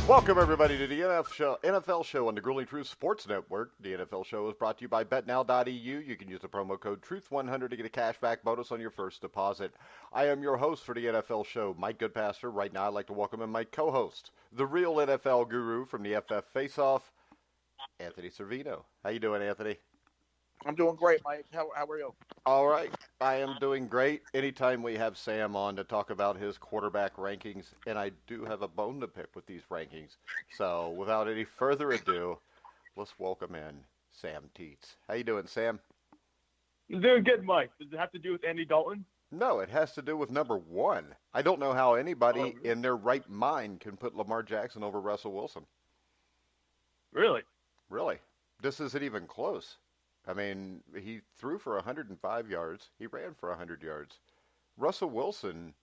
Welcome, everybody, to the NFL show on the Grueling Truth Sports Network. The NFL show is brought to you by BetNow.eu. You can use the promo code Truth100 to get a cashback bonus on your first deposit. I am your host for the NFL show, Mike Goodpaster. Right now, I'd like to welcome in my co-host, the real NFL guru from the FF Face-Off, Anthony Cervino. How you doing, Anthony? I'm doing great, Mike. How are you? All right. I am doing great. Anytime we have Sam on to talk about his quarterback rankings, and I do have a bone to pick with these rankings. So without any further ado, let's welcome in Sam Teets. How you doing, Sam? I'm doing good, Mike. Does it have to do with Andy Dalton? No, it has to do with number one. I don't know how anybody in their right mind can put Lamar Jackson over Russell Wilson. Really? Really. This isn't even close. I mean, he threw for 105 yards. He ran for 100 yards. Russell Wilson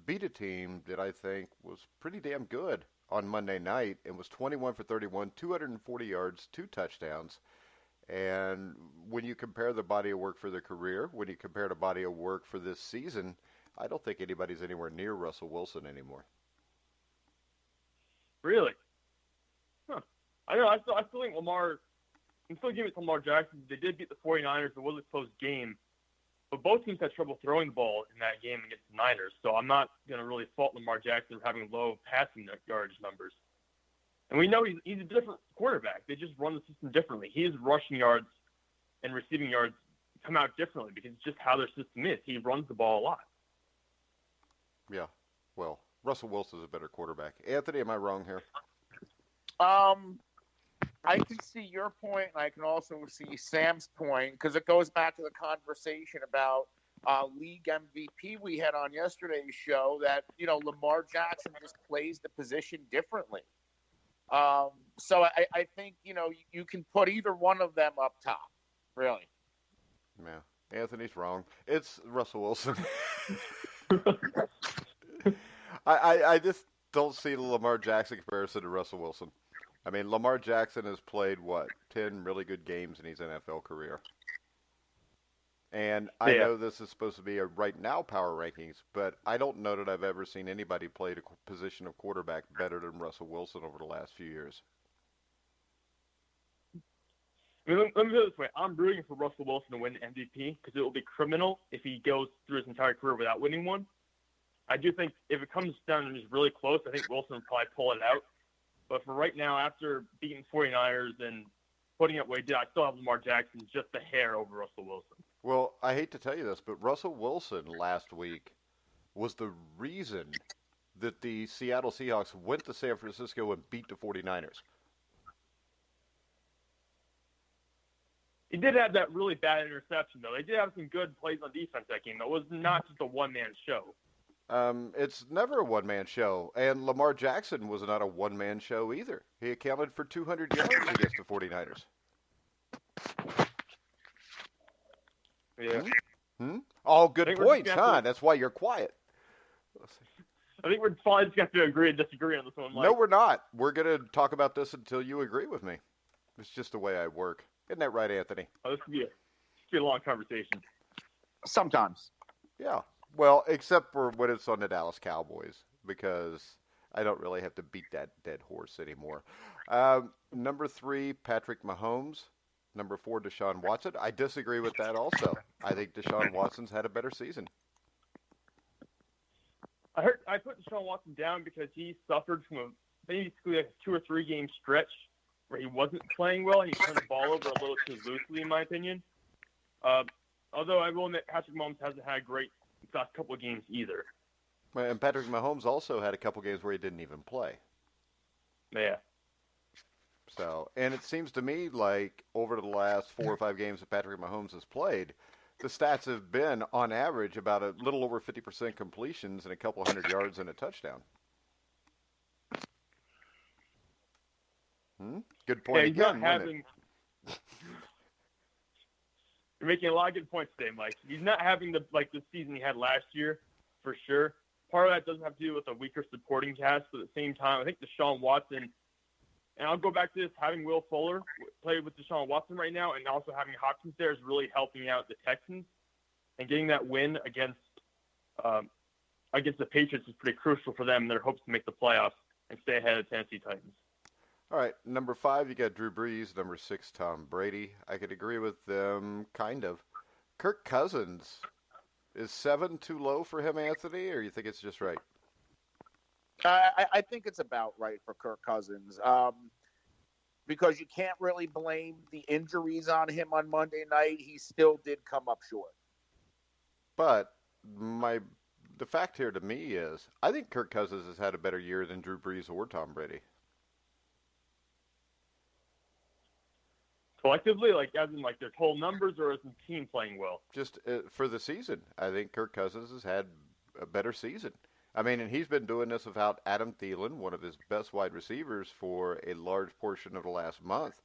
beat a team that I think was pretty damn good on Monday night and was 21 for 31, 240 yards, 2 touchdowns. And when you compare the body of work for their career, when you compare the body of work for this season, I don't think anybody's anywhere near Russell Wilson anymore. Really? Huh. I know. I still think Lamar. I'm still giving it to Lamar Jackson. They did beat the 49ers. It was a close game. But both teams had trouble throwing the ball in that game against the Niners. So I'm not going to really fault Lamar Jackson for having low passing yardage numbers. And we know he's a different quarterback. They just run the system differently. His rushing yards and receiving yards come out differently because it's just how their system is. He runs the ball a lot. Yeah. Well, Russell Wilson's a better quarterback. Anthony, am I wrong here? I can see your point, and I can also see Sam's point, because it goes back to the conversation about league MVP we had on yesterday's show that, Lamar Jackson just plays the position differently. So I think, you can put either one of them up top, really. Yeah, Anthony's wrong. It's Russell Wilson. I just don't see the Lamar Jackson comparison to Russell Wilson. I mean, Lamar Jackson has played, 10 really good games in his NFL career. And I know this is supposed to be a right now power rankings, but I don't know that I've ever seen anybody play the position of quarterback better than Russell Wilson over the last few years. I mean, let me put it this way. I'm rooting for Russell Wilson to win the MVP because it will be criminal if he goes through his entire career without winning one. I do think if it comes down and is really close, I think Wilson will probably pull it out. But for right now, after beating 49ers and putting up what he did, I still have Lamar Jackson just a hair over Russell Wilson. Well, I hate to tell you this, but Russell Wilson last week was the reason that the Seattle Seahawks went to San Francisco and beat the 49ers. He did have that really bad interception, though. They did have some good plays on defense that game. It was not just a one-man show. It's never a one-man show, and Lamar Jackson was not a one-man show either. He accounted for 200 yards against the 49ers. Yeah. All good points, huh? That's why you're quiet. I think we're probably just going to have to agree and disagree on this one, Mike. No, we're not. We're going to talk about this until you agree with me. It's just the way I work. Isn't that right, Anthony? Oh, this could be a long conversation. Sometimes. Yeah. Well, except for when it's on the Dallas Cowboys, because I don't really have to beat that dead horse anymore. Number 3, Patrick Mahomes. Number 4, Deshaun Watson. I disagree with that also. I think Deshaun Watson's had a better season. I put Deshaun Watson down because he suffered from basically a 2 or 3 game stretch where he wasn't playing well and he turned the ball over a little too loosely, in my opinion. Although I will admit Patrick Mahomes hasn't had a great last couple of games either. And Patrick Mahomes also had a couple games where he didn't even play. Yeah. So, and it seems to me like over the last 4 or 5 games that Patrick Mahomes has played, the stats have been, on average, about a little over 50% completions and a couple hundred yards and a touchdown. Good point yeah, again, You're making a lot of good points today, Mike. He's not having the season he had last year, for sure. Part of that doesn't have to do with a weaker supporting cast, but at the same time, I think Deshaun Watson, and I'll go back to this, having Will Fuller play with Deshaun Watson right now and also having Hopkins there is really helping out the Texans. And getting that win against the Patriots is pretty crucial for them in their hopes to make the playoffs and stay ahead of Tennessee Titans. All right, number 5, you got Drew Brees. Number 6, Tom Brady. I could agree with them, kind of. Kirk Cousins. Is 7 too low for him, Anthony, or you think it's just right? I think it's about right for Kirk Cousins because you can't really blame the injuries on him on Monday night. He still did come up short. But the fact here to me is I think Kirk Cousins has had a better year than Drew Brees or Tom Brady. Collectively, as in their total numbers, or as in team playing well? Just for the season, I think Kirk Cousins has had a better season. I mean, and he's been doing this without Adam Thielen, one of his best wide receivers, for a large portion of the last month.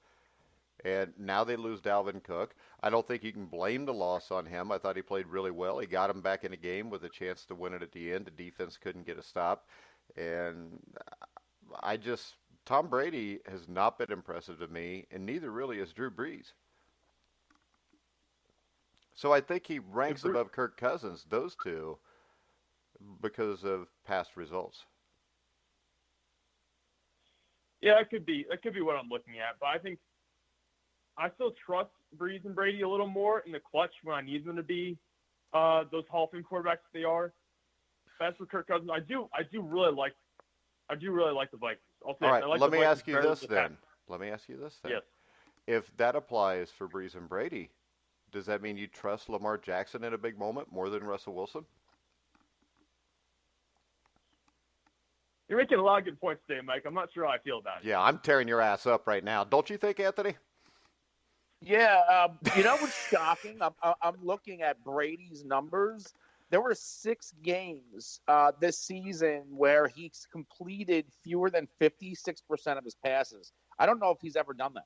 And now they lose Dalvin Cook. I don't think you can blame the loss on him. I thought he played really well. He got him back in the game with a chance to win it at the end. The defense couldn't get a stop. And Tom Brady has not been impressive to me, and neither really is Drew Brees. So I think he ranks above Kirk Cousins, those two, because of past results. Yeah, that could be what I'm looking at. But I think I still trust Brees and Brady a little more in the clutch when I need them to be those Hall of Fame quarterbacks that they are. As for Kirk Cousins, I do really like the Vikings. All right, let me ask you this then. Yes. If that applies for Brees and Brady, does that mean you trust Lamar Jackson in a big moment more than Russell Wilson? You're making a lot of good points today, Mike. I'm not sure how I feel about it. Yeah, I'm tearing your ass up right now. Don't you think, Anthony? Yeah, you know what's shocking? I'm looking at Brady's numbers. There were 6 games this season where he's completed fewer than 56% of his passes. I don't know if he's ever done that.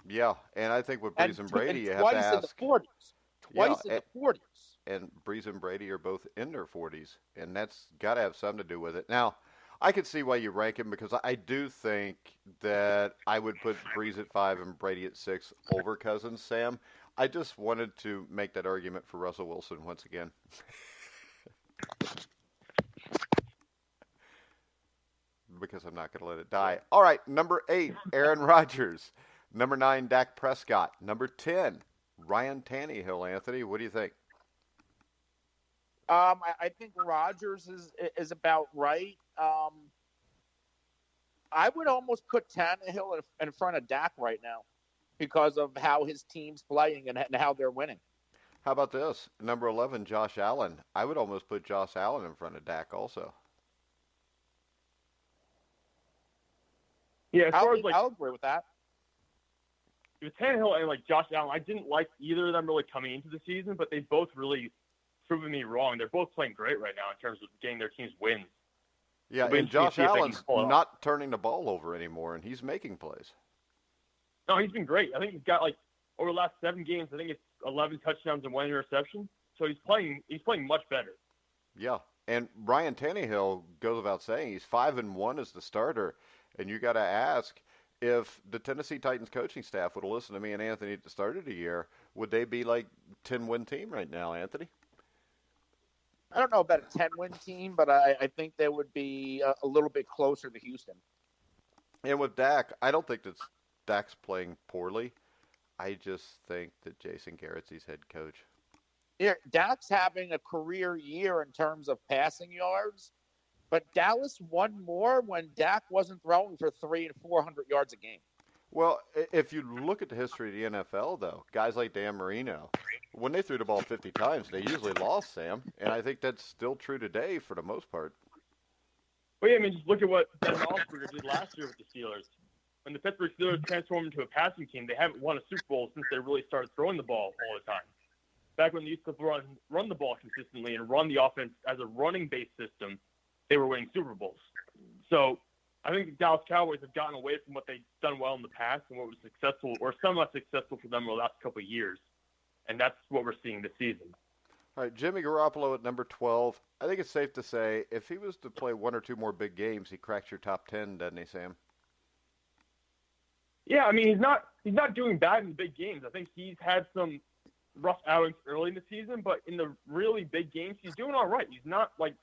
Yeah, and I think with Brees and Brady, you have to twice ask. In the 40s. Twice in the 40s. And Brees and Brady are both in their 40s, and that's got to have something to do with it. Now, I could see why you rank him because I do think that I would put Brees at 5 and Brady at 6 over Cousins, Sam. I just wanted to make that argument for Russell Wilson once again. Because I'm not going to let it die. All right, number 8, Aaron Rodgers. Number 9, Dak Prescott. Number 10, Ryan Tannehill. Anthony, what do you think? I think Rodgers is about right. I would almost put Tannehill in front of Dak right now because of how his team's playing and how they're winning. How about this? Number 11, Josh Allen. I would almost put Josh Allen in front of Dak also. Yeah, I'll agree with that. With Tannehill and Josh Allen, I didn't like either of them really coming into the season, but they both really proven me wrong. They're both playing great right now in terms of getting their teams wins. Yeah, and Josh Allen's not turning the ball over anymore, and he's making plays. No, he's been great. I think he's got over the last 7 games, I think it's 11 touchdowns and 1 interception. So he's playing much better. Yeah, and Ryan Tannehill goes without saying he's 5-1 as the starter, and you got to ask if the Tennessee Titans coaching staff would have listened to me and Anthony at the start of the year, would they be 10-win team right now, Anthony? I don't know about a 10-win team, but I think they would be a little bit closer to Houston. And with Dak, I don't think that Dak's playing poorly. I just think that Jason Garrett's his head coach. Yeah, Dak's having a career year in terms of passing yards, but Dallas won more when Dak wasn't throwing for 300 and 400 yards a game. Well, if you look at the history of the NFL, though, guys like Dan Marino, when they threw the ball 50 times, they usually lost, Sam. And I think that's still true today for the most part. Well, yeah, just look at what Ben Roethlisberger did last year with the Steelers. When the Pittsburgh Steelers transformed into a passing team, they haven't won a Super Bowl since they really started throwing the ball all the time. Back when they used to run the ball consistently and run the offense as a running-based system, they were winning Super Bowls. So I think the Dallas Cowboys have gotten away from what they've done well in the past and what was successful or somewhat successful for them over the last couple of years. And that's what we're seeing this season. All right, Jimmy Garoppolo at number 12. I think it's safe to say if he was to play one or two more big games, he cracks your top 10, doesn't he, Sam? Yeah, I mean he's not doing bad in the big games. I think he's had some rough outings early in the season, but in the really big games, he's doing all right. He's not like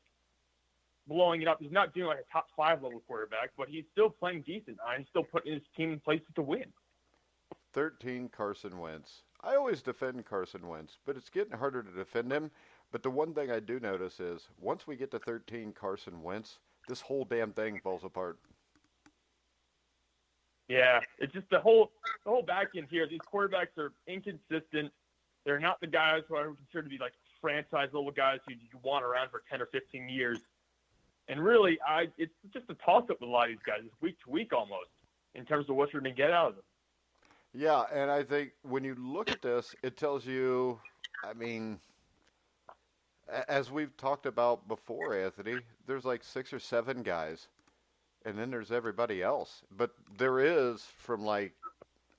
blowing it up. He's not doing like a top 5 level quarterback, but he's still playing decent. He's still putting his team in places to win. 13, Carson Wentz. I always defend Carson Wentz, but it's getting harder to defend him. But the one thing I do notice is once we get to 13, Carson Wentz, this whole damn thing falls apart. Yeah, it's just the whole back end here. These quarterbacks are inconsistent. They're not the guys who I would consider to be like franchise level guys who you want around for 10 or 15 years. And really, it's just a toss up with a lot of these guys. It's week to week almost in terms of what you're going to get out of them. Yeah, and I think when you look at this, it tells you, I mean, as we've talked about before, Anthony, there's like 6 or 7 guys, and then there's everybody else. But there is from like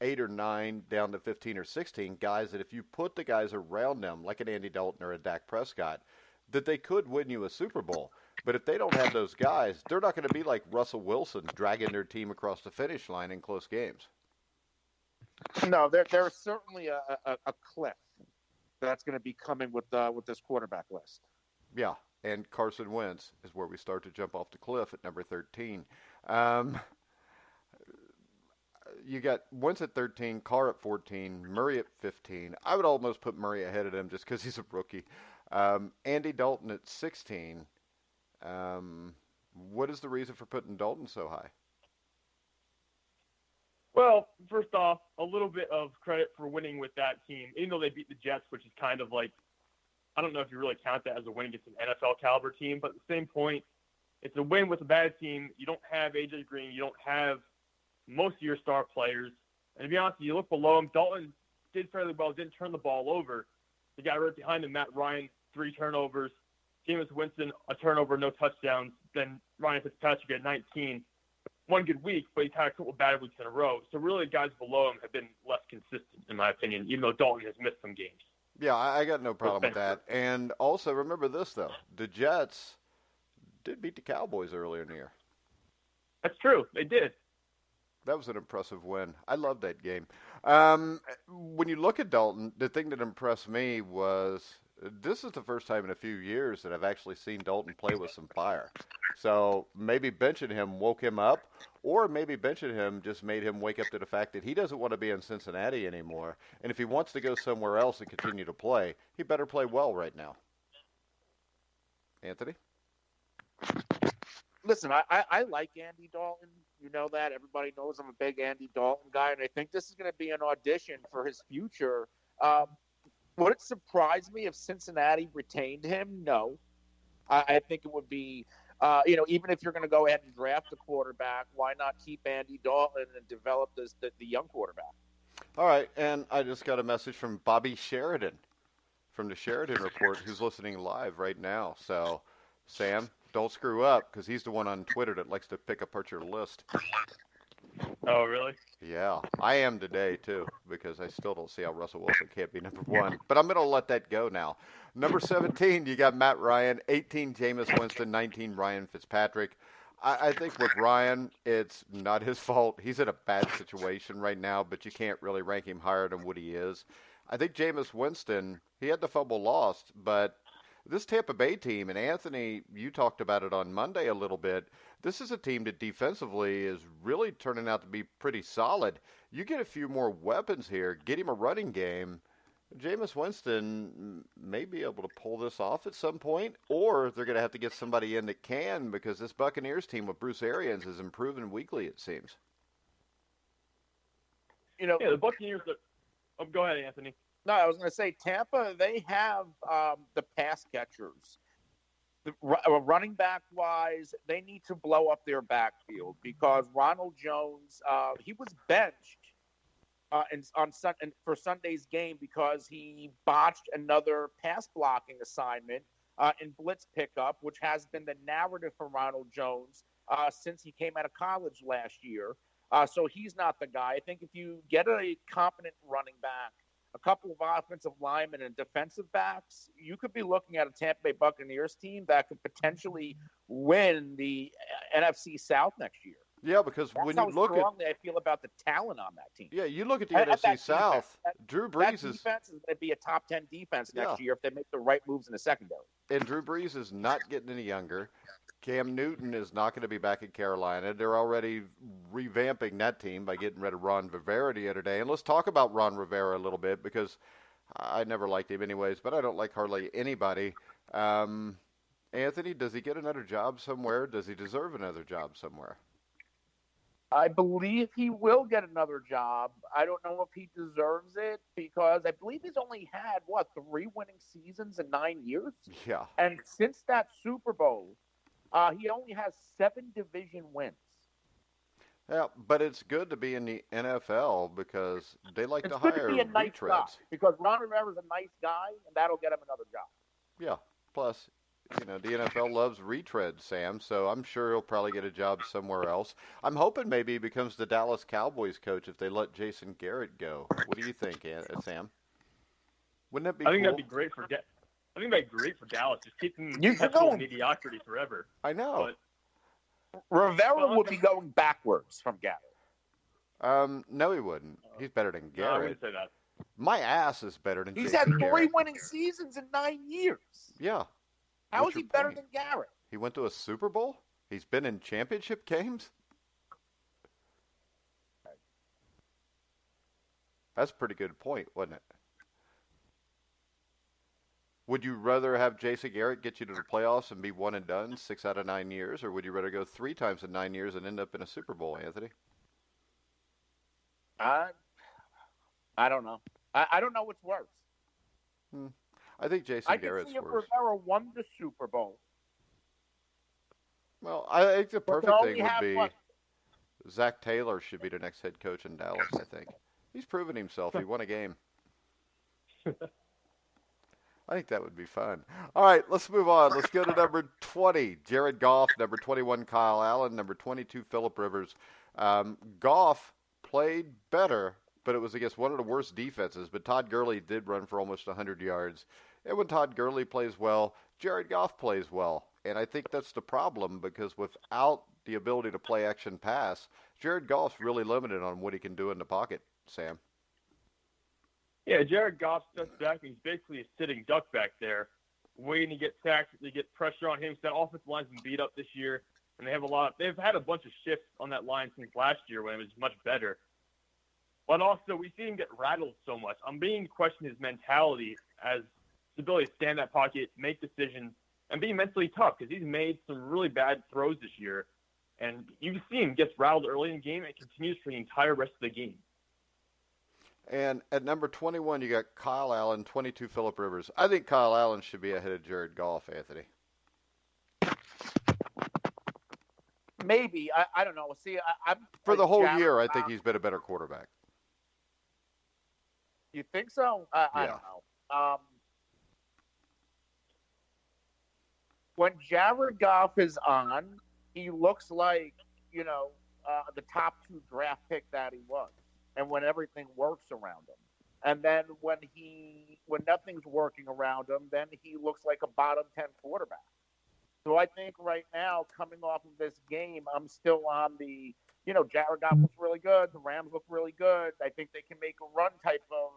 8 or 9 down to 15 or 16 guys that if you put the guys around them, like an Andy Dalton or a Dak Prescott, that they could win you a Super Bowl. But if they don't have those guys, they're not going to be like Russell Wilson dragging their team across the finish line in close games. No, there's certainly a cliff that's going to be coming with this quarterback list. Yeah, and Carson Wentz is where we start to jump off the cliff at number 13. You got Wentz at 13, Carr at 14, Murray at 15. I would almost put Murray ahead of him just because he's a rookie. Andy Dalton at 16. What is the reason for putting Dalton so high? Well, first off, a little bit of credit for winning with that team, even though they beat the Jets, which is kind of like, I don't know if you really count that as a win against an NFL caliber team, but at the same point, it's a win with a bad team. You don't have A.J. Green. You don't have most of your star players. And to be honest, you look below him, Dalton did fairly well, didn't turn the ball over. The guy right behind him, Matt Ryan, 3 turnovers. Jameis Winston, a turnover, no touchdowns. Then Ryan Fitzpatrick at 19. One good week, but he's had a couple bad weeks in a row. So really, guys below him have been less consistent, in my opinion, even though Dalton has missed some games. Yeah, I got no problem with that. And also, remember this, though. The Jets did beat the Cowboys earlier in the year. That's true. They did. That was an impressive win. I love that game. When you look at Dalton, the thing that impressed me was this is the first time in a few years that I've actually seen Dalton play with some fire. So maybe benching him woke him up, or maybe benching him just made him wake up to the fact that he doesn't want to be in Cincinnati anymore. And if he wants to go somewhere else and continue to play, he better play well right now. Anthony? Listen, I like Andy Dalton. You know that. Everybody knows I'm a big Andy Dalton guy, and I think this is going to be an audition for his future. Would it surprise me if Cincinnati retained him? No. I think it would be, even if you're going to go ahead and draft a quarterback, why not keep Andy Dalton and develop the young quarterback? All right, and I just got a message from Bobby Sheridan from the Sheridan Report, who's listening live right now. So, Sam, don't screw up, because he's the one on Twitter that likes to pick apart your list. Oh, really? Yeah, I am today, too, because I still don't see how Russell Wilson can't be number 1. But I'm going to let that go now. Number 17, you got Matt Ryan. 18, Jameis Winston. 19, Ryan Fitzpatrick. I think with Ryan, it's not his fault. He's in a bad situation right now, but you can't really rank him higher than what he is. I think Jameis Winston, he had the fumble lost, but this Tampa Bay team, and Anthony, you talked about it on Monday a little bit, this is a team that defensively is really turning out to be pretty solid. You get a few more weapons here, get him a running game, Jameis Winston may be able to pull this off at some point, or they're going to have to get somebody in that can, because this Buccaneers team with Bruce Arians is improving weekly, it seems. Yeah, the Buccaneers go ahead, Anthony. No, I was going to say Tampa, they have the pass catchers. Running back-wise, they need to blow up their backfield because Ronald Jones, he was benched for Sunday's game because he botched another pass-blocking assignment in blitz pickup, which has been the narrative for Ronald Jones since he came out of college last year. So he's not the guy. I think if you get a competent running back a couple of offensive linemen and defensive backs, you could be looking at a Tampa Bay Buccaneers team that could potentially win the NFC South next year. Yeah, because That's when how you look strongly I feel about the talent on that team. Yeah, you look at the At NFC that South. defense, Drew that Brees defense is going to be a top 10 defense next Yeah. year if they make the right moves in the secondary. And Drew Brees is not getting any younger. Cam Newton is not going to be back in Carolina. They're already revamping that team by getting rid of Ron Rivera the other day. And let's talk about Ron Rivera a little bit because I never liked him anyways, but I don't like hardly anybody. Anthony, does he get another job somewhere? Does he deserve another job somewhere? I believe he will get another job. I don't know if he deserves it because I believe he's only had, 3 winning seasons in 9 years? Yeah. And since that Super Bowl, he only has 7 division wins. Yeah, but it's good to be in the NFL because they like It's to good hire to be a nice guy retreads. because Ron Rivera's a nice guy, and that'll get him another job. Yeah. Plus, the NFL loves retreads, Sam, so I'm sure he'll probably get a job somewhere else. I'm hoping maybe he becomes the Dallas Cowboys coach if they let Jason Garrett go. What do you think, Sam? Wouldn't that be I think cool? that'd be great for I think that'd be great for Dallas. Just keep them You're going- mediocrity forever. I know. But Rivera would be going backwards from Garrett. No, he wouldn't. He's better than no, I Garrett. wouldn't say that. My ass is better than He's Jason had 3 Garrett. winning seasons in 9 years. Yeah. How What's is he your better point? than Garrett? He went to a Super Bowl? He's been in championship games? That's a pretty good point, wasn't it? Would you rather have Jason Garrett get you to the playoffs and be one and done 6 out of 9 years, or would you rather go 3 times in 9 years and end up in a Super Bowl, Anthony? I don't know. I don't know what's worse. I think Jason I can Garrett's see if worse. Rivera won the Super Bowl. Well, I think the But they perfect only thing would have, be Zach Taylor should be the next head coach in Dallas, I think. He's proven himself. He won a game. I think that would be fun. All right, let's move on. Let's go to number 20, Jared Goff, number 21, Kyle Allen, number 22, Phillip Rivers. Goff played better, but it was against one of the worst defenses. But Todd Gurley did run for almost 100 yards. And when Todd Gurley plays well, Jared Goff plays well. And I think that's the problem because without the ability to play action pass, Jared Goff's really limited on what he can do in the pocket, Sam. Yeah, Jared Goff steps back and he's basically a sitting duck back there, waiting to get sacked, to get pressure on him. So that offensive line's been beat up this year, and they've had a bunch of shifts on that line since last year when it was much better. But also, we see him get rattled so much. I'm beginning to question his mentality as his ability to stand in that pocket, make decisions, and be mentally tough because he's made some really bad throws this year. And you see him gets rattled early in the game and continues for the entire rest of the game. And at number 21, you got Kyle Allen, 22, Phillip Rivers. I think Kyle Allen should be ahead of Jared Goff, Anthony. Maybe. I don't know. See, I'm For the whole Jared year, I Goff. think he's been a better quarterback. You think so? I Yeah. don't know. When Jared Goff is on, he looks like, the top 2 draft pick that he was. And when everything works around him. And then when nothing's working around him, then he looks like a bottom 10 quarterback. So I think right now, coming off of this game, I'm still on the, Jared Goff looks really good. The Rams look really good. I think they can make a run type of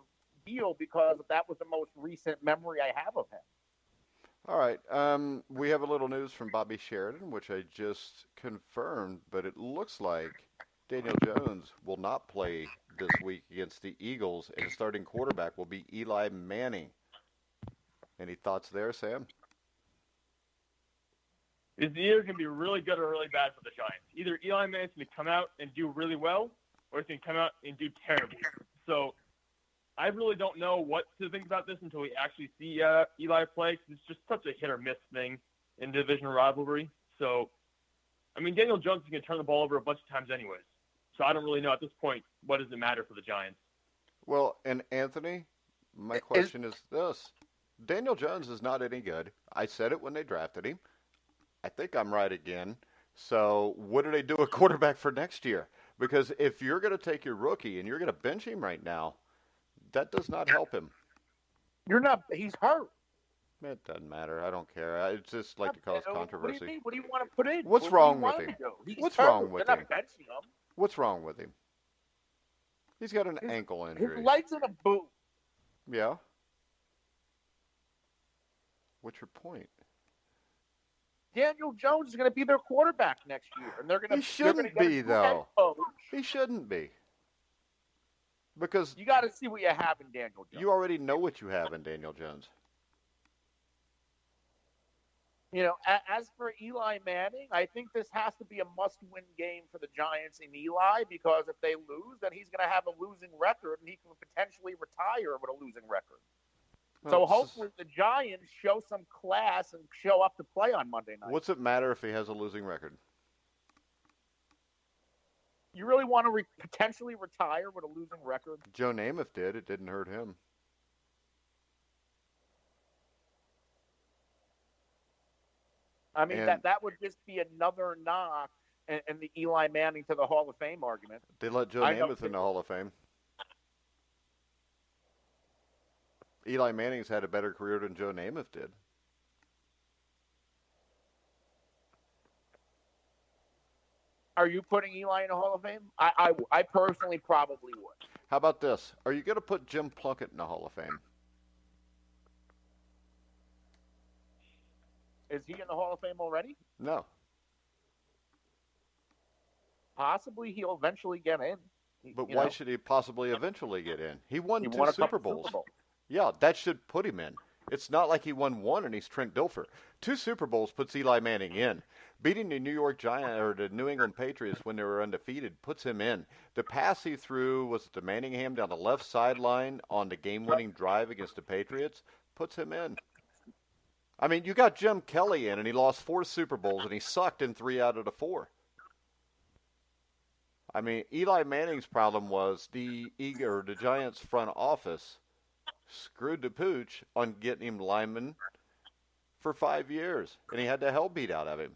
deal because that was the most recent memory I have of him. All right. We have a little news from Bobby Sheridan, which I just confirmed, but it looks like Daniel Jones will not play this week against the Eagles, and the starting quarterback will be Eli Manning. Any thoughts there, Sam? It's either going to be really good or really bad for the Giants. Either Eli Manning's going to come out and do really well, or he's going to come out and do terribly. So I really don't know what to think about this until we actually see Eli play, because it's just such a hit-or-miss thing in division rivalry. So, Daniel Jones is going to turn the ball over a bunch of times anyways. So I don't really know at this point, what does it matter for the Giants? Well, and Anthony, my question is this. Daniel Jones is not any good. I said it when they drafted him. I think I'm right again. So what do they do a quarterback for next year? Because if you're going to take your rookie and you're going to bench him right now, that does not help him. He's hurt. It doesn't matter. I don't care. I just like to cause controversy. What do you mean? What do you want to put in? What's wrong with him? What's wrong with him? What's wrong with him? He's got an ankle injury. His leg's in a boot. Yeah. What's your point? Daniel Jones is going to be their quarterback next year, and they're going to. He shouldn't be, though. He shouldn't be. Because you got to see what you have in Daniel Jones. You already know what you have in Daniel Jones. You know, as for Eli Manning, I think this has to be a must-win game for the Giants and Eli, because if they lose, then he's going to have a losing record, and he can potentially retire with a losing record. So hopefully the Giants show some class and show up to play on Monday night. What's it matter if he has a losing record? You really want to potentially retire with a losing record? Joe Namath did. It didn't hurt him. I mean, that would just be another knock in the Eli Manning to the Hall of Fame argument. They let Joe Namath in the Hall of Fame. Eli Manning's had a better career than Joe Namath did. Are you putting Eli in the Hall of Fame? I personally probably would. How about this? Are you going to put Jim Plunkett in the Hall of Fame? Is he in the Hall of Fame already? No. Possibly he'll eventually get in. But why should he possibly eventually get in? He won two Super Bowls. Yeah, that should put him in. It's not like he won one and he's Trent Dilfer. 2 Super Bowls puts Eli Manning in. Beating the New York Giants or the New England Patriots when they were undefeated puts him in. The pass he threw was to Manningham down the left sideline on the game-winning drive against the Patriots puts him in. I mean, you got Jim Kelly in, and he lost 4 Super Bowls, and he sucked in 3 out of the 4. I mean, Eli Manning's problem was the Giants' front office screwed the pooch on getting him lineman for 5 years, and he had the hell beat out of him.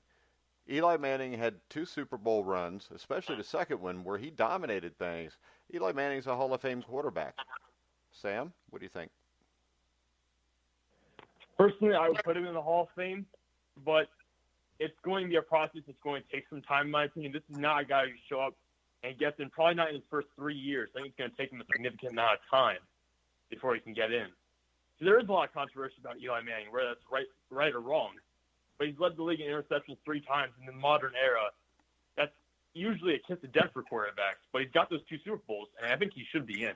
Eli Manning had 2 Super Bowl runs, especially the second one, where he dominated things. Eli Manning's a Hall of Fame quarterback. Sam, what do you think? Personally, I would put him in the Hall of Fame, but it's going to be a process that's going to take some time, in my opinion. This is not a guy who show up and gets in, probably not in his first 3 years. I think it's going to take him a significant amount of time before he can get in. So there is a lot of controversy about Eli Manning, whether that's right or wrong. But he's led the league in interceptions 3 times in the modern era. That's usually a kiss of death for quarterbacks, but he's got those 2 Super Bowls, and I think he should be in.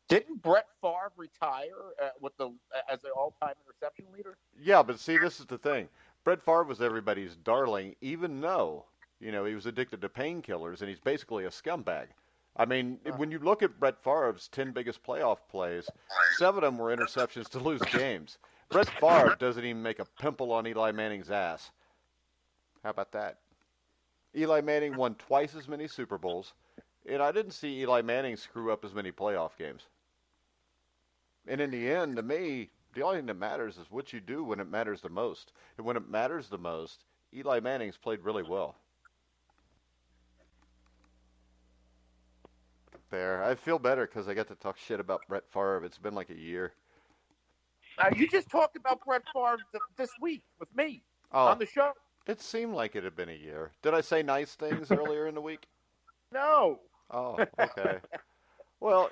Didn't Brett Favre retire as the all-time interception leader? Yeah, but see, this is the thing. Brett Favre was everybody's darling, even though, he was addicted to painkillers, and he's basically a scumbag. I mean, when you look at Brett Favre's 10 biggest playoff plays, 7 of them were interceptions to lose games. Brett Favre doesn't even make a pimple on Eli Manning's ass. How about that? Eli Manning won twice as many Super Bowls, and I didn't see Eli Manning screw up as many playoff games. And in the end, to me, the only thing that matters is what you do when it matters the most. And when it matters the most, Eli Manning's played really well. There. I feel better because I got to talk shit about Brett Favre. It's been like a year. You just talked about Brett Favre this week with me on the show. It seemed like it had been a year. Did I say nice things earlier in the week? No. Oh, okay. Well,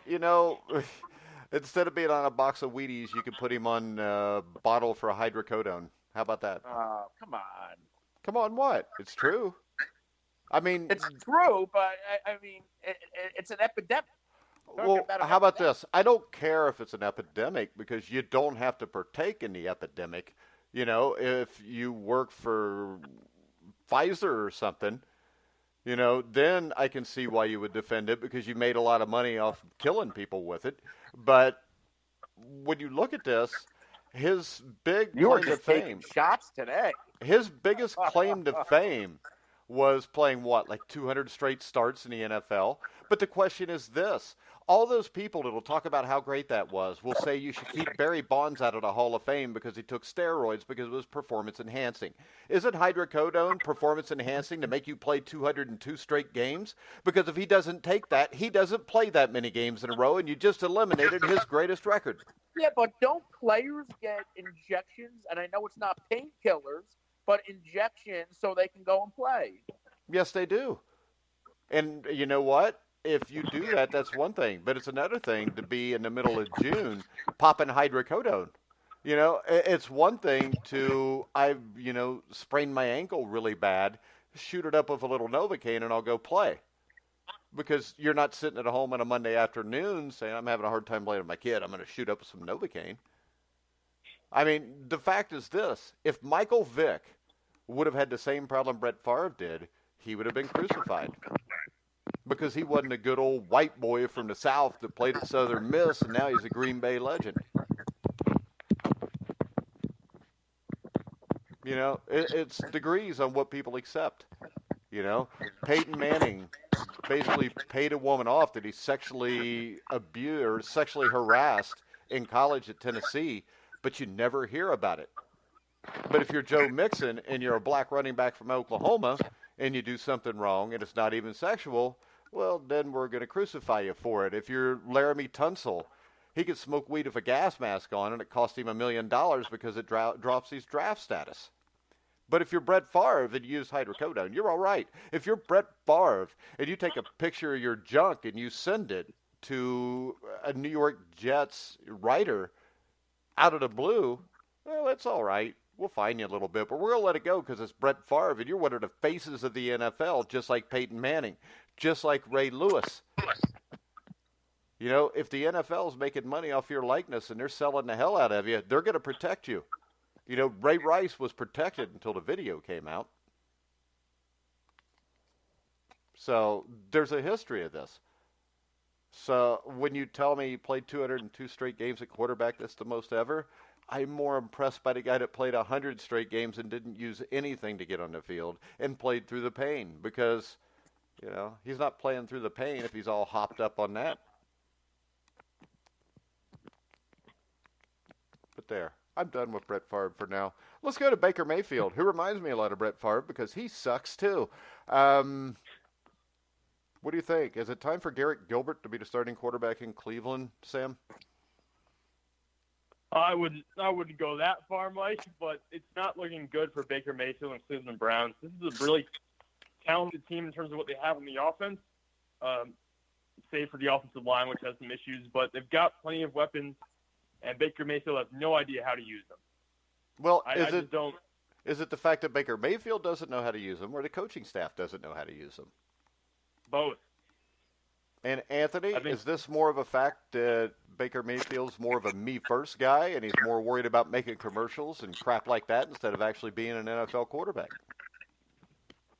instead of being on a box of Wheaties, you could put him on a bottle for hydrocodone. How about that? Oh, come on. Come on, what? It's true. I mean, it's true, but I mean, it's an epidemic. Well, how about this? I don't care if it's an epidemic because you don't have to partake in the epidemic. If you work for Pfizer or something, then I can see why you would defend it because you made a lot of money off killing people with it. But when you look at this, his big claim to fame. Shots today. His biggest claim to fame was playing like 200 straight starts in the NFL. But the question is this. all those people that'll talk about how great that was will say you should keep Barry Bonds out of the Hall of Fame because he took steroids because it was performance enhancing. Isn't hydrocodone performance enhancing to make you play 202 straight games? Because if he doesn't take that, he doesn't play that many games in a row, and you just eliminated his greatest record. Yeah, but don't players get injections? And I know it's not painkillers, but injections so they can go and play. Yes, they do. And you know what? If you do that, that's one thing. But it's another thing to be in the middle of June popping hydrocodone. You know, it's one thing to, sprain my ankle really bad, shoot it up with a little Novocaine, and I'll go play. Because you're not sitting at home on a Monday afternoon saying, I'm having a hard time playing with my kid, I'm going to shoot up some Novocaine. I mean, the fact is this. If Michael Vick would have had the same problem Brett Favre did, he would have been crucified. Because he wasn't a good old white boy from the South that played at Southern Miss, and now he's a Green Bay legend. You know, it's degrees on what people accept. You know, Peyton Manning basically paid a woman off that he sexually abused or sexually harassed in college at Tennessee, but you never hear about it. But if you're Joe Mixon and you're a black running back from Oklahoma and you do something wrong and it's not even sexual, well, then we're going to crucify you for it. If you're Laramie Tunsil, he could smoke weed with a gas mask on and it cost him $1 million because it drops his draft status. But if you're Brett Favre and you use hydrocodone, you're all right. If you're Brett Favre and you take a picture of your junk and you send it to a New York Jets writer out of the blue, well, it's all right. We'll fine you a little bit, but we're going to let it go because it's Brett Favre, and you're one of the faces of the NFL, just like Peyton Manning, just like Ray Lewis. You know, if the NFL is making money off your likeness and they're selling the hell out of you, they're going to protect you. You know, Ray Rice was protected until the video came out. So there's a history of this. So when you tell me he played 202 straight games at quarterback, that's the most ever, I'm more impressed by the guy that played 100 straight games and didn't use anything to get on the field and played through the pain because, you know, he's not playing through the pain if he's all hopped up on that. But there. I'm done with Brett Favre for now. Let's go to Baker Mayfield, who reminds me a lot of Brett Favre because he sucks too. What do you think? Is it time for Garrett Gilbert to be the starting quarterback in Cleveland, Sam? I wouldn't go that far, Mike, but it's not looking good for Baker Mayfield and Cleveland Browns. This is a really talented team in terms of what they have on the offense, save for the offensive line, which has some issues, but they've got plenty of weapons. And Baker Mayfield has no idea how to use them. Well, Is it the fact that Baker Mayfield doesn't know how to use them or the coaching staff doesn't know how to use them? Both. And Anthony, is this more of a fact that Baker Mayfield's more of a me-first guy and he's more worried about making commercials and crap like that instead of actually being an NFL quarterback?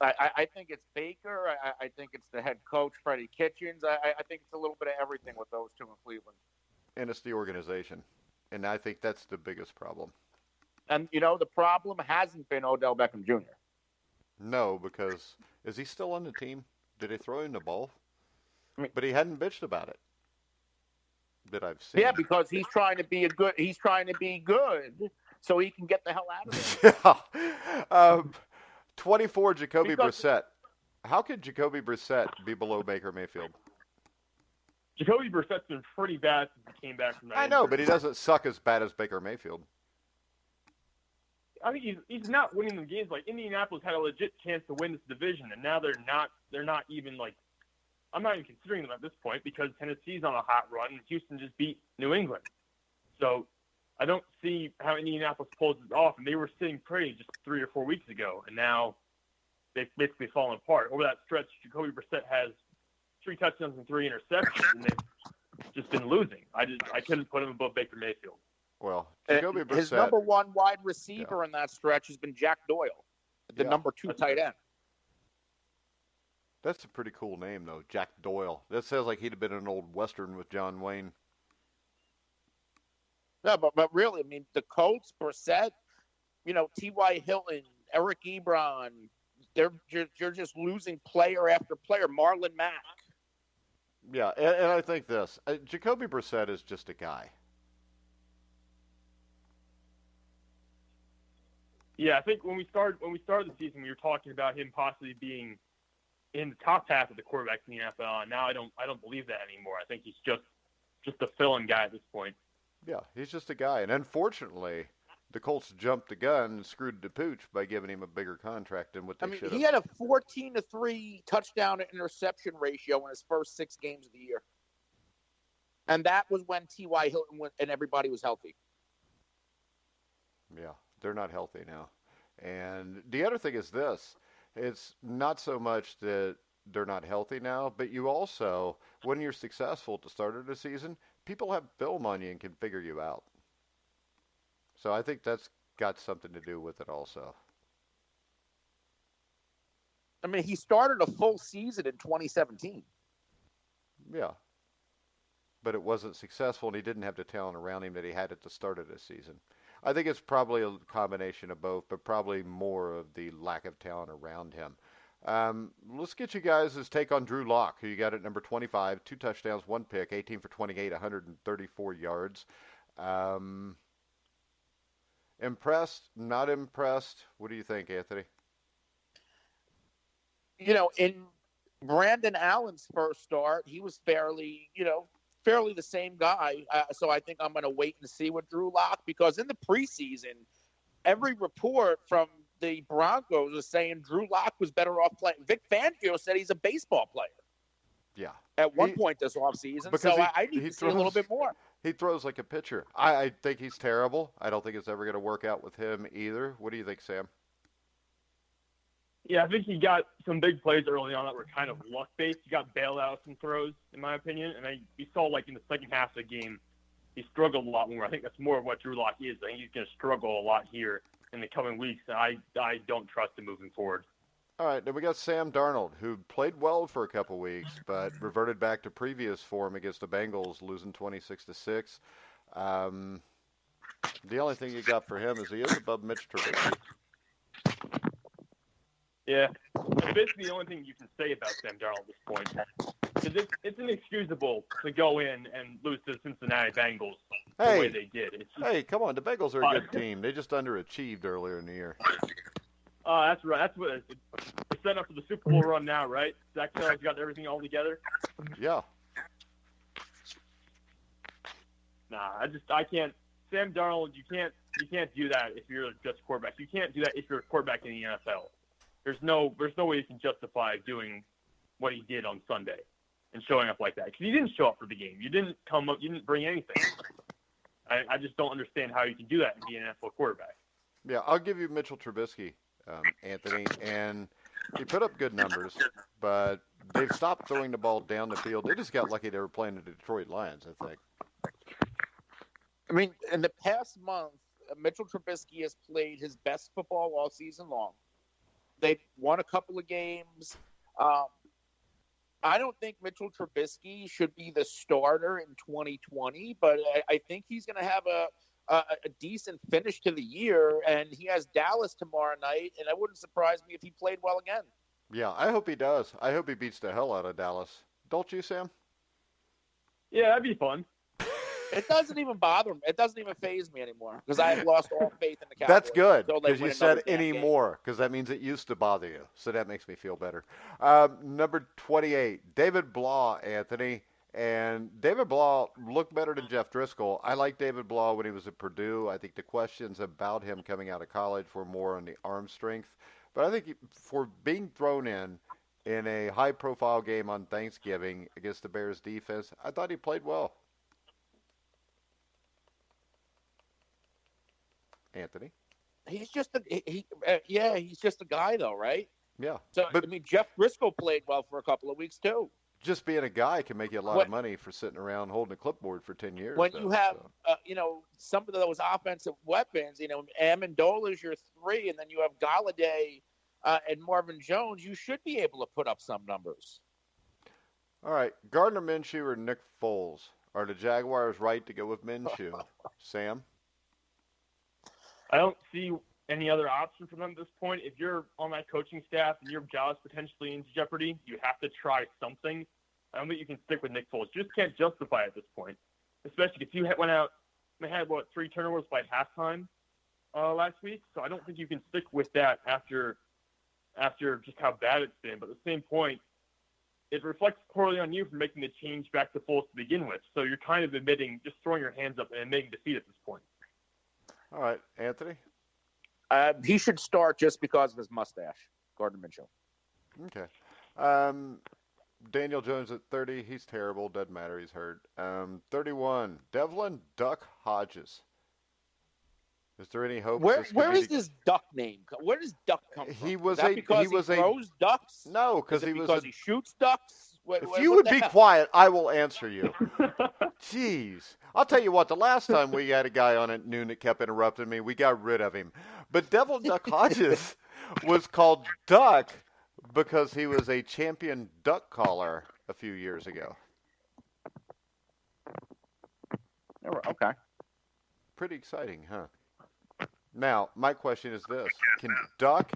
I think it's Baker. I think it's the head coach, Freddie Kitchens. I think it's a little bit of everything with those two in Cleveland. And it's the organization. And I think that's the biggest problem. And, you know, the problem hasn't been Odell Beckham Jr. No, because is he still on the team? Did they throw him the ball? But he hadn't bitched about it that I've seen. Yeah, because he's trying to be good so he can get the hell out of it. Yeah. 24, Jacoby Brissette. How could Jacoby Brissette be below Baker Mayfield? Jacoby Brissette's been pretty bad since he came back from that I know, injury. but he doesn't suck as bad as Baker Mayfield. I think he's not winning them games. Like, Indianapolis had a legit chance to win this division, and now they're not even, like, I'm not even considering them at this point because Tennessee's on a hot run and Houston just beat New England. So I don't see how Indianapolis pulls it off, and they were sitting pretty just 3 or 4 weeks ago, and now they've basically fallen apart. Over that stretch, Jacoby Brissette has 3 touchdowns and 3 interceptions, and they've just been losing. I couldn't put him above Baker Mayfield. Well, Jacoby Brissette, his number one wide receiver in that stretch has been Jack Doyle, the number 2 tight end. That's a pretty cool name, though, Jack Doyle. That sounds like he'd have been in an old Western with John Wayne. No, but really, I mean, the Colts, Brissette, you know, T.Y. Hilton, Eric Ebron, you're just losing player after player. Marlon Mack. Yeah, and I think this. Jacoby Brissette is just a guy. Yeah, I think when we started the season, we were talking about him possibly being in the top half of the quarterbacks in the NFL. And now I don't believe that anymore. I think he's just a fill-in guy at this point. Yeah, he's just a guy. And unfortunately, the Colts jumped the gun and screwed the pooch by giving him a bigger contract than what they should have. He had a 14-3 touchdown to interception ratio in his first 6 games of the year. And that was when T.Y. Hilton and everybody was healthy. Yeah, they're not healthy now. And the other thing is this. It's not so much that they're not healthy now, but you also, when you're successful at the start of the season, people have film on you and can figure you out. So I think that's got something to do with it also. I mean, he started a full season in 2017. Yeah. But it wasn't successful, and he didn't have the talent around him that he had at the start of this season. I think it's probably a combination of both, but probably more of the lack of talent around him. Let's get you guys' take on Drew Lock, who you got at number 25, 2 touchdowns, 1 pick, 18 for 28, 134 yards. Impressed, not impressed? What do you think, Anthony? In Brandon Allen's first start, he was fairly the same guy. So I think I'm going to wait and see with Drew Lock, because in the preseason, every report from the Broncos was saying Drew Lock was better off playing. Vic Fangio said he's a baseball player. Yeah. At one point this offseason. So I need to see a little bit more. He throws like a pitcher. I think he's terrible. I don't think it's ever going to work out with him either. What do you think, Sam? Yeah, I think he got some big plays early on that were kind of luck-based. He got bailed out of some throws, in my opinion. And we saw, in the second half of the game, he struggled a lot more. I think that's more of what Drew Lock is. I think he's going to struggle a lot here in the coming weeks. And I don't trust him moving forward. All right, then we got Sam Darnold, who played well for a couple weeks, but reverted back to previous form against the Bengals, losing 26-6. The only thing you got for him is he is above Mitch Trubisky. Yeah, that's basically the only thing you can say about Sam Darnold at this point. Because it's inexcusable to go in and lose to the Cincinnati Bengals the way they did. Hey, come on, the Bengals are a good team. They just underachieved earlier in the year. That's right. That's what we're setting up for the Super Bowl run now, right? Zach Taylor's got everything all together. Yeah. Nah, I can't. Sam Darnold, you can't do that if you're just a quarterback. You can't do that if you're a quarterback in the NFL. There's no way you can justify doing what he did on Sunday and showing up like that. Because he didn't show up for the game. You didn't come up. You didn't bring anything. I just don't understand how you can do that and be an NFL quarterback. Yeah, I'll give you Mitchell Trubisky, Anthony, and he put up good numbers, but they've stopped throwing the ball down the field. They just got lucky they were playing the Detroit Lions, I think. I mean, in the past month, Mitchell Trubisky has played his best football all season long. They've won a couple of games. I don't think Mitchell Trubisky should be the starter in 2020, but I think he's going to have a decent finish to the year, and he has Dallas tomorrow night, and it wouldn't surprise me if he played well again. Yeah, I hope he does. I hope he beats the hell out of Dallas. Don't you, Sam? Yeah, that'd be fun. It doesn't even bother me. It doesn't even faze me anymore because I have lost all faith in the Cowboys. That's good because you said anymore because that means it used to bother you. So that makes me feel better. Number 28, David Blah, Anthony. And David Blah looked better than Jeff Driscoll. I like David Blah when he was at Purdue. I think the questions about him coming out of college were more on the arm strength. But I think for being thrown in a high-profile game on Thanksgiving against the Bears defense, I thought he played well. Anthony? He's just he's just a guy though, right? Yeah. So I mean, Jeff Driscoll played well for a couple of weeks too. Just being a guy can make you a lot of money for sitting around holding a clipboard for 10 years. When you have, some of those offensive weapons, Amendola's your 3, and then you have Galladay and Marvin Jones, you should be able to put up some numbers. All right, Gardner Minshew or Nick Foles? Are the Jaguars right to go with Minshew? Sam? I don't see any other option for them at this point. If you're on that coaching staff and your job's potentially in jeopardy, you have to try something. I don't think you can stick with Nick Foles. You just can't justify it at this point, especially because you went out and had, 3 turnovers by halftime last week. So I don't think you can stick with that after just how bad it's been. But at the same point, it reflects poorly on you for making the change back to Foles to begin with. So you're kind of admitting, just throwing your hands up and admitting defeat at this point. All right, Anthony? He should start just because of his mustache, Gardner Minshew. Okay. Daniel Jones at 30. He's terrible. Doesn't matter. He's hurt. 31. Devlin Duck Hodges. Is there any hope? Where is this duck name? Where does duck come from? He was he throws ducks? No, because he shoots ducks. If you would be quiet, I will answer you. Jeez. I'll tell you what, the last time we had a guy on at noon that kept interrupting me, we got rid of him. But Devlin Duck Hodges was called Duck because he was a champion duck caller a few years ago. Okay. Pretty exciting, huh? Now, my question is this. Can Duck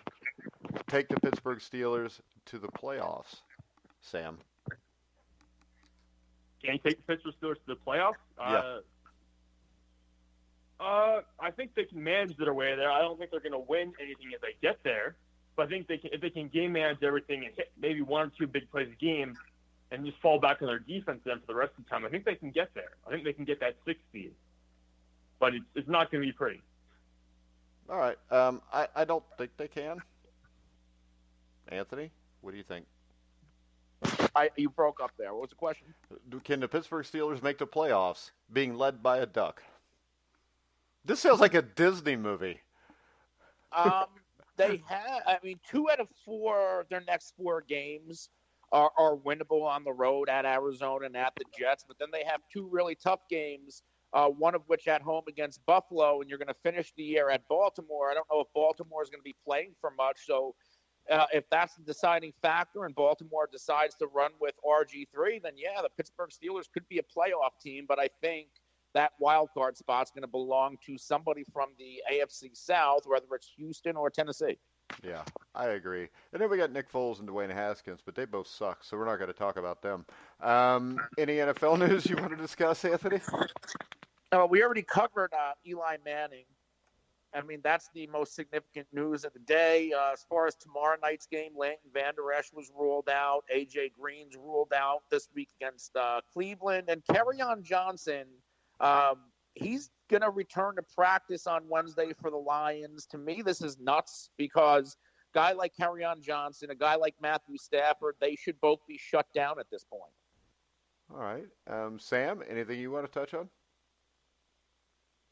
take the Pittsburgh Steelers to the playoffs, Sam? Can he take the Pittsburgh Steelers to the playoffs? Yeah. I think they can manage their way there. I don't think they're going to win anything if they get there. But I think if they can game manage everything and hit maybe 1 or 2 big plays a game and just fall back on their defense then for the rest of the time, I think they can get there. I think they can get that 6th seed. But it's not going to be pretty. All right. I don't think they can. Anthony, what do you think? You broke up there. What was the question? Can the Pittsburgh Steelers make the playoffs being led by a duck? This sounds like a Disney movie. They have, 2 out of 4, their next 4 games are winnable on the road at Arizona and at the Jets. But then they have 2 really tough games, one of which at home against Buffalo, and you're going to finish the year at Baltimore. I don't know if Baltimore is going to be playing for much. So if that's the deciding factor and Baltimore decides to run with RG3, then, yeah, the Pittsburgh Steelers could be a playoff team. But I think that wild card spot's going to belong to somebody from the AFC South, whether it's Houston or Tennessee. Yeah, I agree. And then we got Nick Foles and Dwayne Haskins, but they both suck, so we're not going to talk about them. Any NFL news you want to discuss, Anthony? We already covered Eli Manning. That's the most significant news of the day. As far as tomorrow night's game, Leighton Vander Esch was ruled out. A.J. Green's ruled out this week against Cleveland. And Kerryon Johnson, he's going to return to practice on Wednesday for the Lions. To me, this is nuts because a guy like Kerryon Johnson, a guy like Matthew Stafford, they should both be shut down at this point. All right. Sam, anything you want to touch on?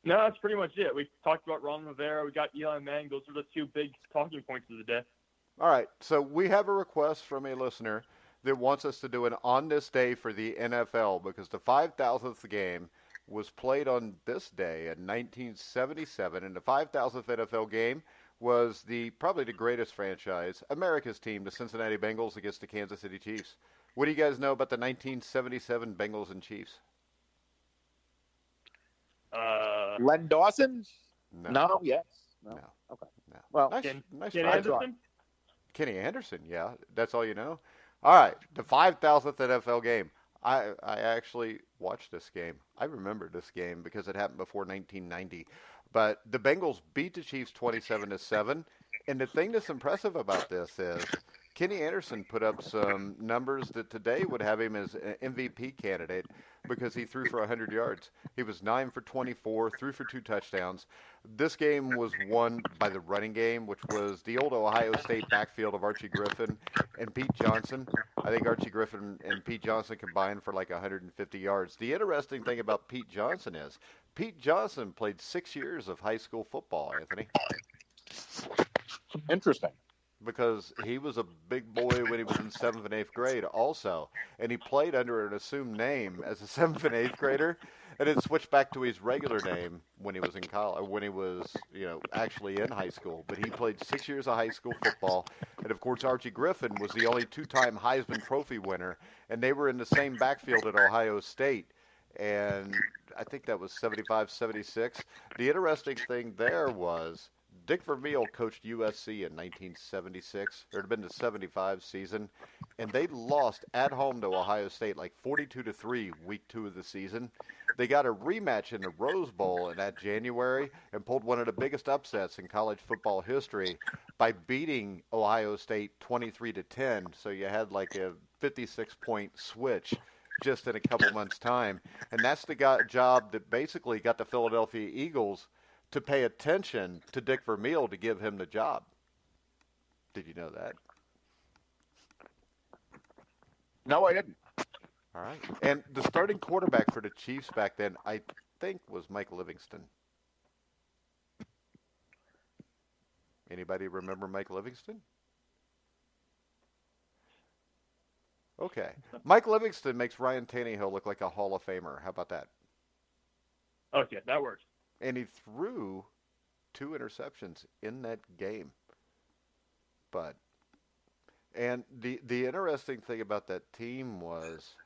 No, that's pretty much it. We talked about Ron Rivera. We got Eli Manning. Those are the 2 big talking points of the day. All right. So we have a request from a listener that wants us to do an on this day for the NFL because the 5,000th game was played on this day in 1977, and the 5,000th NFL game was probably the greatest franchise, America's team, the Cincinnati Bengals against the Kansas City Chiefs. What do you guys know about the 1977 Bengals and Chiefs? Len Dawson? No. Yes. No. Okay. No. Well, nice Kenny try. Anderson? Kenny Anderson, yeah. That's all you know? All right. The 5,000th NFL game. I actually watched this game. I remember this game because it happened before 1990. But the Bengals beat the Chiefs 27-7. And the thing that's impressive about this is Kenny Anderson put up some numbers that today would have him as an MVP candidate because he threw for 100 yards. He was 9 for 24, threw for 2 touchdowns. This game was won by the running game, which was the old Ohio State backfield of Archie Griffin and Pete Johnson. I think Archie Griffin and Pete Johnson combined for like 150 yards. The interesting thing about Pete Johnson is Pete Johnson played 6 years of high school football, Anthony. Interesting. Because he was a big boy when he was in 7th and 8th grade also. And he played under an assumed name as a 7th and 8th grader. And then switched back to his regular name when he was in college, when he was, actually in high school. But he played 6 years of high school football. And, of course, Archie Griffin was the only 2-time Heisman Trophy winner. And they were in the same backfield at Ohio State. And I think that was 75-76. The interesting thing there was Dick Vermeil coached USC in 1976. It had been the 75 season. and they lost at home to Ohio State like 42-3 week 2 of the season. They got a rematch in the Rose Bowl in that January and pulled one of the biggest upsets in college football history by beating Ohio State 23-10. So you had like a 56-point switch just in a couple months' time. And that's the job that basically got the Philadelphia Eagles to pay attention to Dick Vermeil to give him the job. Did you know that? No, I didn't. All right. And the starting quarterback for the Chiefs back then, I think, was Mike Livingston. Anybody remember Mike Livingston? Okay. Mike Livingston makes Ryan Tannehill look like a Hall of Famer. How about that? Okay, that works. And he threw 2 interceptions in that game. And the interesting thing about that team was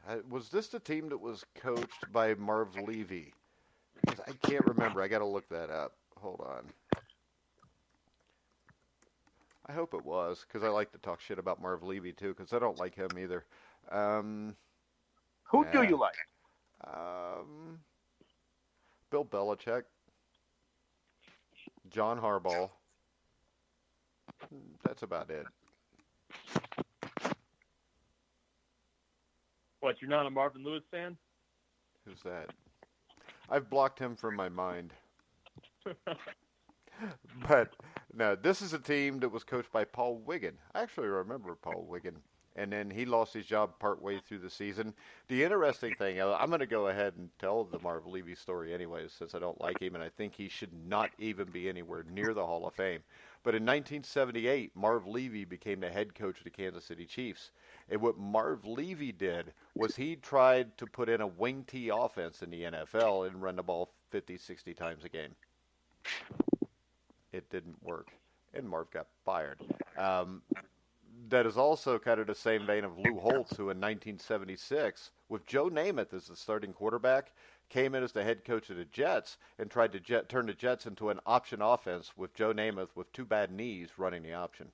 this the team that was coached by Marv Levy? I can't remember. I got to look that up. Hold on. I hope it was, because I like to talk shit about Marv Levy too, because I don't like him either. Who do you like? Bill Belichick, John Harbaugh. That's about it. What, you're not a Marvin Lewis fan? Who's that? I've blocked him from my mind. But, no, this is a team that was coached by Paul Wiggin. I actually remember Paul Wiggin. And then he lost his job partway through the season. The interesting thing, I'm going to go ahead and tell the Marv Levy story anyways, since I don't like him, and I think he should not even be anywhere near the Hall of Fame. But in 1978, Marv Levy became the head coach of the Kansas City Chiefs. And what Marv Levy did was he tried to put in a wing T offense in the NFL and run the ball 50, 60 times a game. It didn't work, and Marv got fired. That is also kind of the same vein of Lou Holtz, who in 1976, with Joe Namath as the starting quarterback, came in as the head coach of the Jets and tried to turn the Jets into an option offense with Joe Namath with 2 bad knees running the option.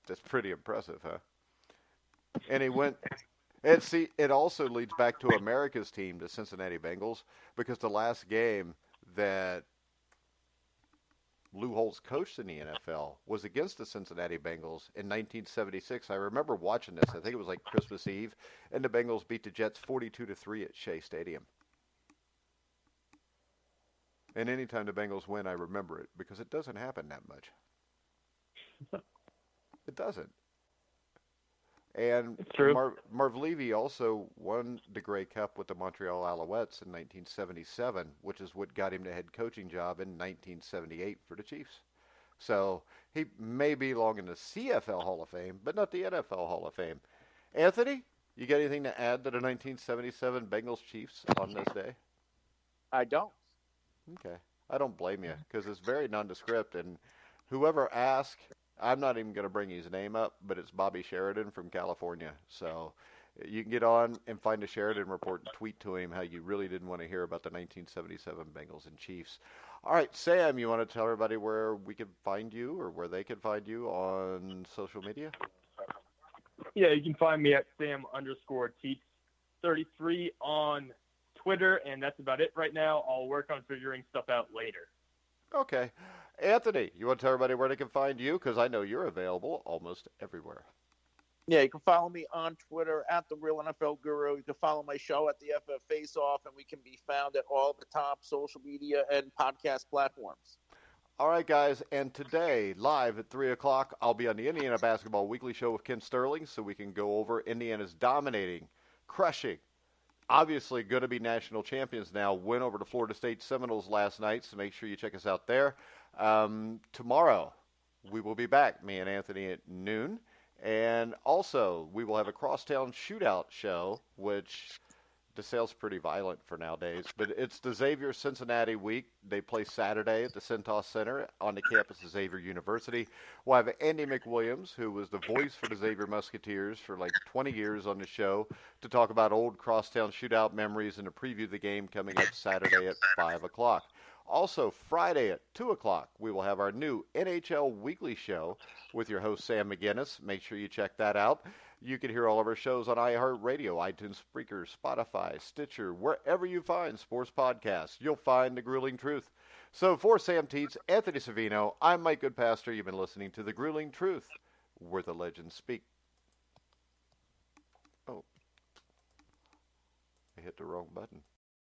That's pretty impressive, huh? And he went... And see, it also leads back to America's team, the Cincinnati Bengals, because the last game that Lou Holtz coached in the NFL was against the Cincinnati Bengals in 1976. I remember watching this. I think it was like Christmas Eve, and the Bengals beat the Jets 42-3 at Shea Stadium. And anytime the Bengals win, I remember it, because it doesn't happen that much. It doesn't. And Marv Levy also won the Grey Cup with the Montreal Alouettes in 1977, which is what got him the head coaching job in 1978 for the Chiefs. So he may belong in the CFL Hall of Fame, but not the NFL Hall of Fame. Anthony, you got anything to add to the 1977 Bengals Chiefs on this day? I don't. Okay. I don't blame you, because it's very nondescript, and whoever asked... I'm not even going to bring his name up, but it's Bobby Sheridan from California. So you can get on and find the Sheridan report and tweet to him how you really didn't want to hear about the 1977 Bengals and Chiefs. All right, Sam, you want to tell everybody where we can find you or where they can find you on social media? Yeah, you can find me at Sam_Teets33 on Twitter, and that's about it right now. I'll work on figuring stuff out later. Okay. Anthony, you want to tell everybody where they can find you? Because I know you're available almost everywhere. Yeah, you can follow me on Twitter at The Real NFL Guru. You can follow my show at the FF Face Off, and we can be found at all the top social media and podcast platforms. All right, guys, and today, live at 3 o'clock, I'll be on the Indiana Basketball Weekly Show with Ken Sterling, so we can go over Indiana's dominating, crushing, obviously going to be national champions now, win over the Florida State Seminoles last night, so make sure you check us out there. Tomorrow, we will be back, me and Anthony, at noon. And also, we will have a Crosstown Shootout show, which DeSale's pretty violent for nowadays, but it's the Xavier Cincinnati week. They play Saturday at the Centos Center on the campus of Xavier University. We'll have Andy McWilliams, who was the voice for the Xavier Musketeers for like 20 years on the show, to talk about old crosstown shootout memories and to preview the game coming up Saturday at 5 o'clock. Also, Friday at 2 o'clock, we will have our new NHL Weekly Show with your host, Sam McGinnis. Make sure you check that out. You can hear all of our shows on iHeartRadio, iTunes, Spreaker, Spotify, Stitcher, wherever you find sports podcasts. You'll find The Grueling Truth. So for Sam Teets, Anthony Cervino, I'm Mike Goodpaster. You've been listening to The Grueling Truth, where the legends speak. Oh, I hit the wrong button.